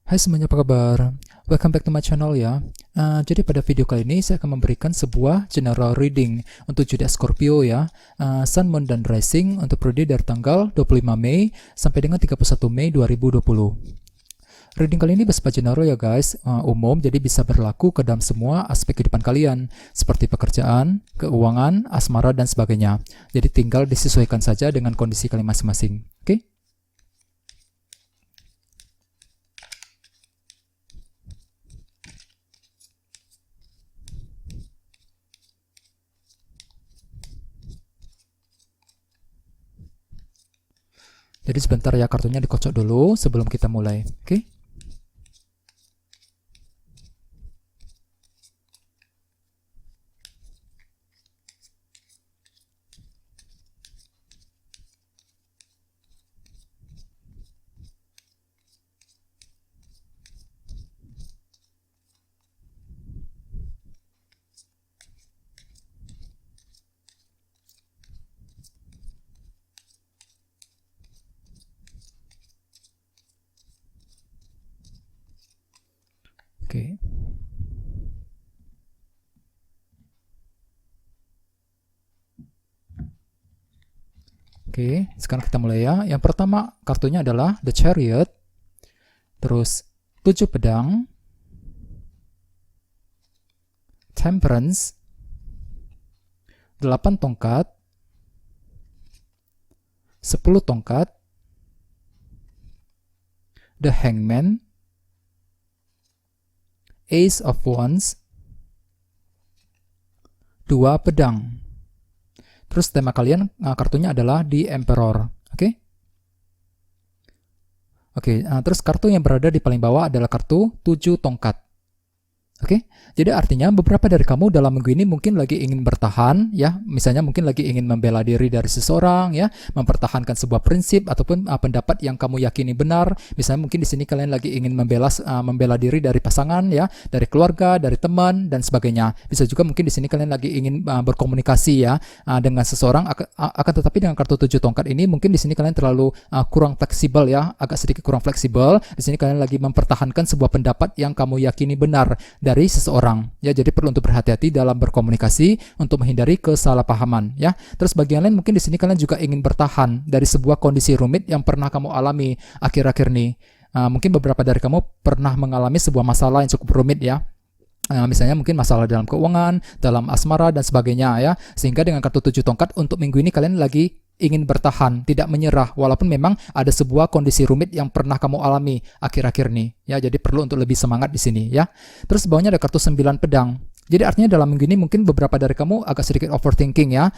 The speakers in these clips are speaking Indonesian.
Hai semuanya, apa kabar? Welcome back to my channel ya. Jadi pada video kali ini saya akan memberikan sebuah general reading untuk zodiak Scorpio ya. Sun, Moon, dan Rising untuk periode dari tanggal 25 Mei sampai dengan 31 Mei 2020. Reading kali ini bersifat general ya guys, umum, jadi bisa berlaku ke dalam semua aspek kehidupan kalian, seperti pekerjaan, keuangan, asmara, dan sebagainya. Jadi tinggal disesuaikan saja dengan kondisi kalian masing-masing. Oke? Jadi sebentar ya, kartunya dikocok dulu sebelum kita mulai. Oke? Oke. Oke, sekarang kita mulai ya. Yang pertama kartunya adalah The Chariot, terus 7 pedang, Temperance, 8 tongkat, 10 tongkat, The Hangman, Ace of Wands, 2 pedang. Terus tema kalian kartunya adalah The Emperor. Oke? Oke, terus kartu yang berada di paling bawah adalah kartu 7 tongkat. Oke, jadi artinya beberapa dari kamu dalam minggu ini mungkin lagi ingin bertahan ya, misalnya mungkin lagi ingin membela diri dari seseorang ya, mempertahankan sebuah prinsip ataupun pendapat yang kamu yakini benar. Misalnya mungkin di sini kalian lagi ingin membela diri dari pasangan ya, dari keluarga, dari teman dan sebagainya. Bisa juga mungkin di sini kalian lagi ingin berkomunikasi ya dengan seseorang, akan tetapi dengan kartu 7 tongkat ini mungkin di sini kalian terlalu kurang fleksibel ya, agak sedikit kurang fleksibel. Di sini kalian lagi mempertahankan sebuah pendapat yang kamu yakini benar dari seseorang ya, jadi perlu untuk berhati-hati dalam berkomunikasi untuk menghindari kesalahpahaman ya. Terus bagian lain mungkin di sini kalian juga ingin bertahan dari sebuah kondisi rumit yang pernah kamu alami akhir-akhir ini. Mungkin beberapa dari kamu pernah mengalami sebuah masalah yang cukup rumit ya. Misalnya mungkin masalah dalam keuangan, dalam asmara dan sebagainya ya. Sehingga dengan kartu 7 tongkat untuk minggu ini kalian lagi ingin bertahan, tidak menyerah walaupun memang ada sebuah kondisi rumit yang pernah kamu alami akhir-akhir ini ya. Jadi perlu untuk lebih semangat di sini ya. Terus bawahnya ada kartu 9 pedang. Jadi artinya dalam minggu ini mungkin beberapa dari kamu agak sedikit overthinking ya,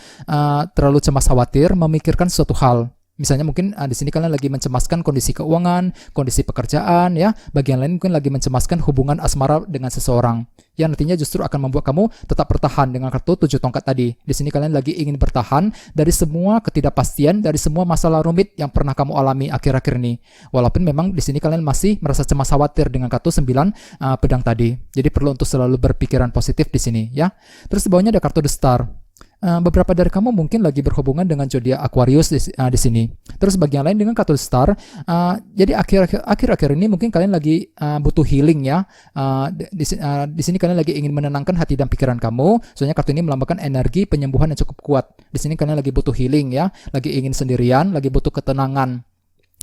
terlalu cemas khawatir memikirkan suatu hal. Misalnya mungkin di sini kalian lagi mencemaskan kondisi keuangan, kondisi pekerjaan ya. Bagian lain mungkin lagi mencemaskan hubungan asmara dengan seseorang. Yang nantinya justru akan membuat kamu tetap bertahan dengan kartu 7 tongkat tadi. Di sini kalian lagi ingin bertahan dari semua ketidakpastian, dari semua masalah rumit yang pernah kamu alami akhir-akhir ini. Walaupun memang di sini kalian masih merasa cemas khawatir dengan kartu 9 pedang tadi. Jadi perlu untuk selalu berpikiran positif di sini ya. Terus di bawahnya ada kartu The Star. Beberapa dari kamu mungkin lagi berhubungan dengan zodiak Aquarius di sini. Terus bagian lain dengan kartu Star. Jadi akhir-akhir ini mungkin kalian lagi butuh healing ya. Di sini kalian lagi ingin menenangkan hati dan pikiran kamu. Soalnya kartu ini melambangkan energi penyembuhan yang cukup kuat. Di sini kalian lagi butuh healing ya, lagi ingin sendirian, lagi butuh ketenangan.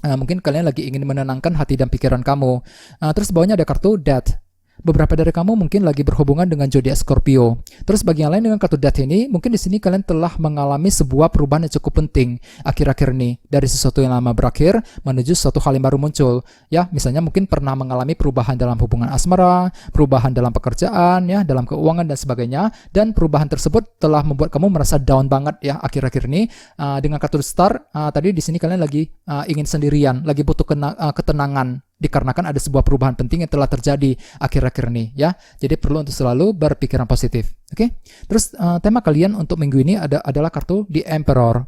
Mungkin kalian lagi ingin menenangkan hati dan pikiran kamu. Terus bawahnya ada kartu Death. Beberapa dari kamu mungkin lagi berhubungan dengan zodiak Scorpio. Terus bagian lain dengan kartu Death ini, mungkin di sini kalian telah mengalami sebuah perubahan yang cukup penting akhir-akhir ini, dari sesuatu yang lama berakhir menuju sesuatu hal yang baru muncul. Ya, misalnya mungkin pernah mengalami perubahan dalam hubungan asmara, perubahan dalam pekerjaan ya, dalam keuangan dan sebagainya, dan perubahan tersebut telah membuat kamu merasa down banget ya akhir-akhir ini. Dengan kartu Star tadi di sini kalian lagi ingin sendirian, lagi butuh ketenangan, dikarenakan ada sebuah perubahan penting yang telah terjadi akhir-akhir ini ya. Jadi perlu untuk selalu berpikiran positif. Oke? Terus tema kalian untuk minggu ini adalah kartu The Emperor.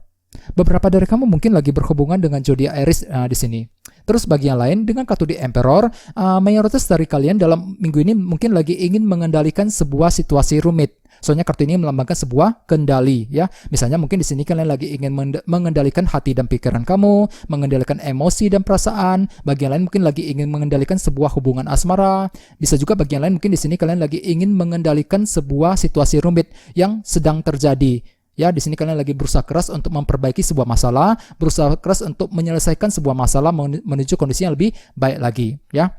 Beberapa dari kamu mungkin lagi berhubungan dengan zodiak Aries di sini. Terus bagian lain dengan kartu The Emperor, mayoritas dari kalian dalam minggu ini mungkin lagi ingin mengendalikan sebuah situasi rumit. Soalnya kartu ini melambangkan sebuah kendali ya. Misalnya mungkin di sini kalian lagi ingin mengendalikan hati dan pikiran kamu, mengendalikan emosi dan perasaan. Bagian lain mungkin lagi ingin mengendalikan sebuah hubungan asmara. Bisa juga bagian lain mungkin di sini kalian lagi ingin mengendalikan sebuah situasi rumit yang sedang terjadi. Ya, di sini kalian lagi berusaha keras untuk memperbaiki sebuah masalah, berusaha keras untuk menyelesaikan sebuah masalah menuju kondisi yang lebih baik lagi, ya.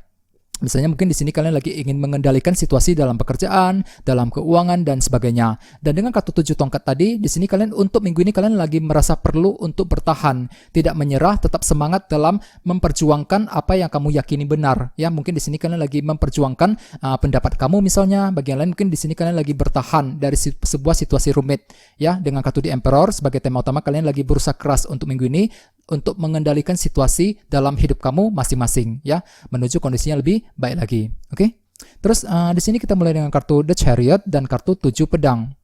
Misalnya mungkin di sini kalian lagi ingin mengendalikan situasi dalam pekerjaan, dalam keuangan dan sebagainya. Dan dengan kartu 7 tongkat tadi, di sini kalian untuk minggu ini kalian lagi merasa perlu untuk bertahan, tidak menyerah, tetap semangat dalam memperjuangkan apa yang kamu yakini benar. Ya, mungkin di sini kalian lagi memperjuangkan pendapat kamu misalnya. Bagian lain mungkin di sini kalian lagi bertahan dari sebuah situasi rumit. Ya, dengan kartu di Emperor sebagai tema utama kalian lagi berusaha keras untuk minggu ini untuk mengendalikan situasi dalam hidup kamu masing-masing ya, menuju kondisinya lebih baik lagi. Oke. Terus di sini kita mulai dengan kartu The Chariot dan kartu 7 pedang.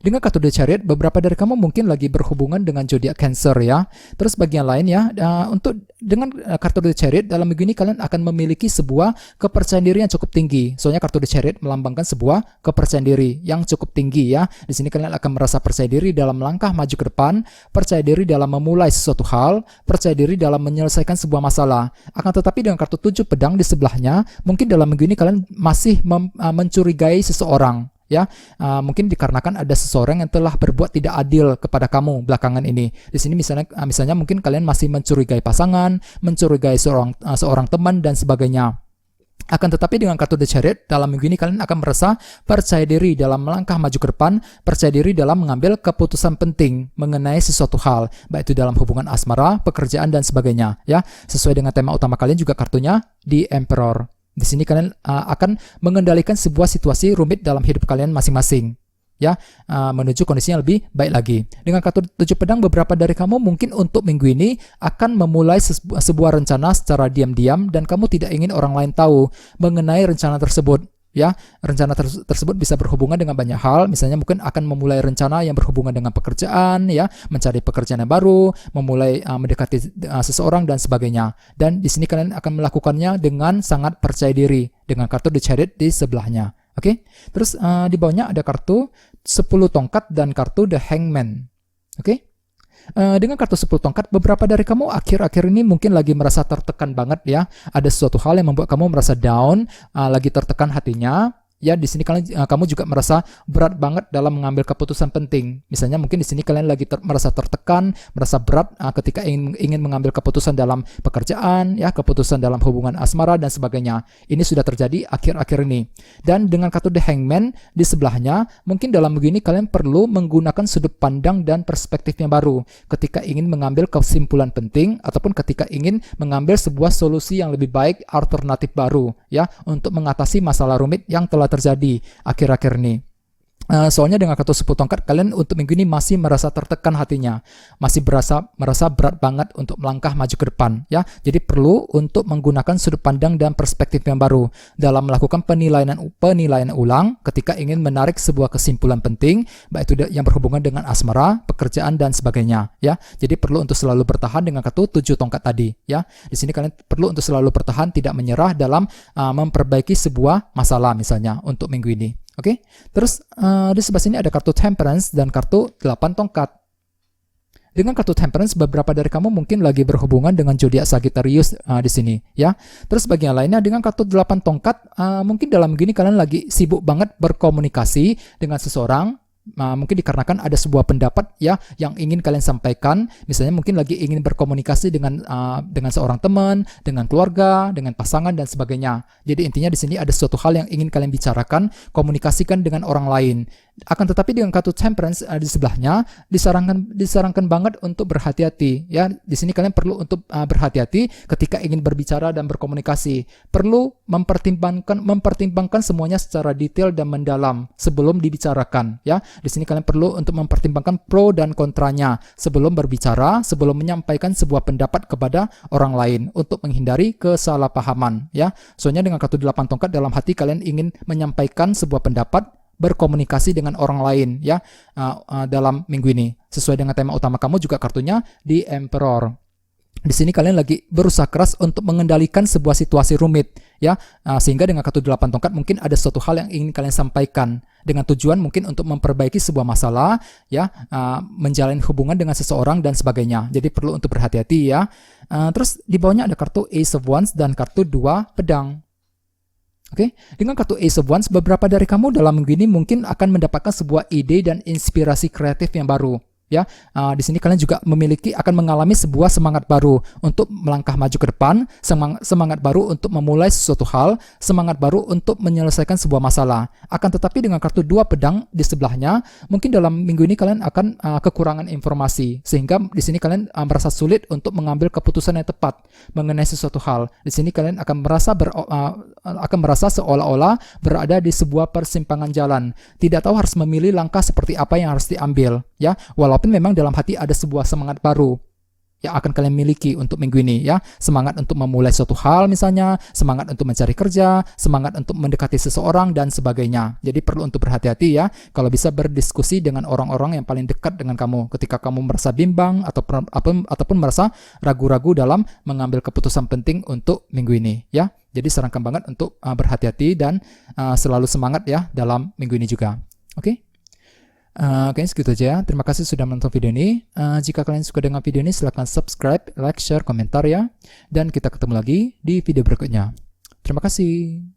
Dengan kartu The Chariot, beberapa dari kamu mungkin lagi berhubungan dengan zodiak Cancer ya. Terus bagian lain ya, untuk dengan kartu The Chariot dalam minggu ini kalian akan memiliki sebuah kepercayaan diri yang cukup tinggi. Soalnya kartu The Chariot melambangkan sebuah kepercayaan diri yang cukup tinggi ya. Di sini kalian akan merasa percaya diri dalam langkah maju ke depan, percaya diri dalam memulai sesuatu hal, percaya diri dalam menyelesaikan sebuah masalah. Akan tetapi dengan kartu 7 pedang di sebelahnya, mungkin dalam minggu ini kalian masih mencurigai seseorang. Ya, mungkin dikarenakan ada seseorang yang telah berbuat tidak adil kepada kamu belakangan ini. Di sini misalnya mungkin kalian masih mencurigai pasangan, mencurigai seorang teman dan sebagainya. Akan tetapi dengan kartu The Chariot dalam minggu ini kalian akan merasa percaya diri dalam melangkah maju ke depan, percaya diri dalam mengambil keputusan penting mengenai sesuatu hal, baik itu dalam hubungan asmara, pekerjaan dan sebagainya. Ya, sesuai dengan tema utama kalian juga kartunya di Emperor. Di sini kalian akan mengendalikan sebuah situasi rumit dalam hidup kalian masing-masing, ya, menuju kondisinya lebih baik lagi. Dengan kartu 7 pedang, beberapa dari kamu mungkin untuk minggu ini akan memulai sebuah rencana secara diam-diam dan kamu tidak ingin orang lain tahu mengenai rencana tersebut. Ya, rencana tersebut bisa berhubungan dengan banyak hal. Misalnya mungkin akan memulai rencana yang berhubungan dengan pekerjaan, ya, mencari pekerjaan yang baru, memulai mendekati seseorang dan sebagainya. Dan di sini kalian akan melakukannya dengan sangat percaya diri dengan kartu The Chariot di sebelahnya. Oke. Terus di bawahnya ada kartu 10 tongkat dan kartu The Hangman. Oke. Dengan kartu 10 tongkat, beberapa dari kamu akhir-akhir ini mungkin lagi merasa tertekan banget ya. Ada sesuatu hal yang membuat kamu merasa down, lagi tertekan hatinya. Ya, di sini kamu juga merasa berat banget dalam mengambil keputusan penting. Misalnya mungkin di sini kalian lagi merasa tertekan, merasa berat ketika ingin mengambil keputusan dalam pekerjaan, ya, keputusan dalam hubungan asmara dan sebagainya. Ini sudah terjadi akhir-akhir ini. Dan dengan kartu The Hangman di sebelahnya, mungkin dalam begini kalian perlu menggunakan sudut pandang dan perspektif yang baru ketika ingin mengambil kesimpulan penting ataupun ketika ingin mengambil sebuah solusi yang lebih baik, alternatif baru, ya, untuk mengatasi masalah rumit yang telah terjadi akhir-akhir ini. Soalnya dengan kartu 10 tongkat kalian untuk minggu ini masih merasa tertekan hatinya, masih merasa berat banget untuk melangkah maju ke depan, ya. Jadi perlu untuk menggunakan sudut pandang dan perspektif yang baru dalam melakukan penilaian ulang ketika ingin menarik sebuah kesimpulan penting, baik itu yang berhubungan dengan asmara, pekerjaan dan sebagainya, ya. Jadi perlu untuk selalu bertahan dengan kartu 7 tongkat tadi, ya. Di sini kalian perlu untuk selalu bertahan, tidak menyerah dalam memperbaiki sebuah masalah misalnya untuk minggu ini. Oke, terus di sebelah sini ada kartu Temperance dan kartu 8 tongkat. Dengan kartu Temperance, beberapa dari kamu mungkin lagi berhubungan dengan zodiak Sagittarius di sini, ya. Terus bagian lainnya dengan kartu 8 tongkat, mungkin dalam gini kalian lagi sibuk banget berkomunikasi dengan seseorang. Mungkin dikarenakan ada sebuah pendapat ya yang ingin kalian sampaikan, misalnya mungkin lagi ingin berkomunikasi dengan seorang teman, dengan keluarga, dengan pasangan dan sebagainya. Jadi intinya di sini ada suatu hal yang ingin kalian bicarakan, komunikasikan dengan orang lain. Akan tetapi dengan kartu Temperance di sebelahnya disarankan banget untuk berhati-hati ya. Di sini kalian perlu untuk berhati-hati ketika ingin berbicara dan berkomunikasi. Perlu mempertimbangkan semuanya secara detail dan mendalam sebelum dibicarakan ya. Di sini kalian perlu untuk mempertimbangkan pro dan kontranya sebelum berbicara, sebelum menyampaikan sebuah pendapat kepada orang lain untuk menghindari kesalahpahaman ya. Soalnya dengan kartu 8 tongkat dalam hati kalian ingin menyampaikan sebuah pendapat, berkomunikasi dengan orang lain ya dalam minggu ini. Sesuai dengan tema utama kamu juga kartunya di Emperor. Di sini kalian lagi berusaha keras untuk mengendalikan sebuah situasi rumit, ya, sehingga dengan kartu 8 tongkat mungkin ada suatu hal yang ingin kalian sampaikan dengan tujuan mungkin untuk memperbaiki sebuah masalah, ya, menjalin hubungan dengan seseorang dan sebagainya. Jadi perlu untuk berhati-hati, ya. Terus di bawahnya ada kartu Ace of Wands dan kartu 2 pedang. Oke, dengan kartu Ace of Wands, beberapa dari kamu dalam minggu ini mungkin akan mendapatkan sebuah ide dan inspirasi kreatif yang baru. Ya, di sini kalian juga akan mengalami sebuah semangat baru untuk melangkah maju ke depan, semangat baru untuk memulai sesuatu hal, semangat baru untuk menyelesaikan sebuah masalah. Akan tetapi dengan kartu 2 pedang di sebelahnya, mungkin dalam minggu ini kalian akan kekurangan informasi, sehingga di sini kalian merasa sulit untuk mengambil keputusan yang tepat mengenai sesuatu hal. Di sini kalian akan merasa seolah-olah berada di sebuah persimpangan jalan, tidak tahu harus memilih langkah seperti apa yang harus diambil, ya. Walaupun memang dalam hati ada sebuah semangat baru yang akan kalian miliki untuk minggu ini, ya. Semangat untuk memulai suatu hal misalnya, semangat untuk mencari kerja, semangat untuk mendekati seseorang dan sebagainya. Jadi perlu untuk berhati-hati, ya. Kalau bisa berdiskusi dengan orang-orang yang paling dekat dengan kamu ketika kamu merasa bimbang ataupun merasa ragu-ragu dalam mengambil keputusan penting untuk minggu ini, ya. Jadi sarankan banget untuk berhati-hati dan selalu semangat, ya, dalam minggu ini juga. Oke? Kayaknya segitu aja. Terima kasih sudah menonton video ini. Jika kalian suka dengan video ini, silahkan subscribe, like, share, komentar, ya. Dan kita ketemu lagi di video berikutnya. Terima kasih.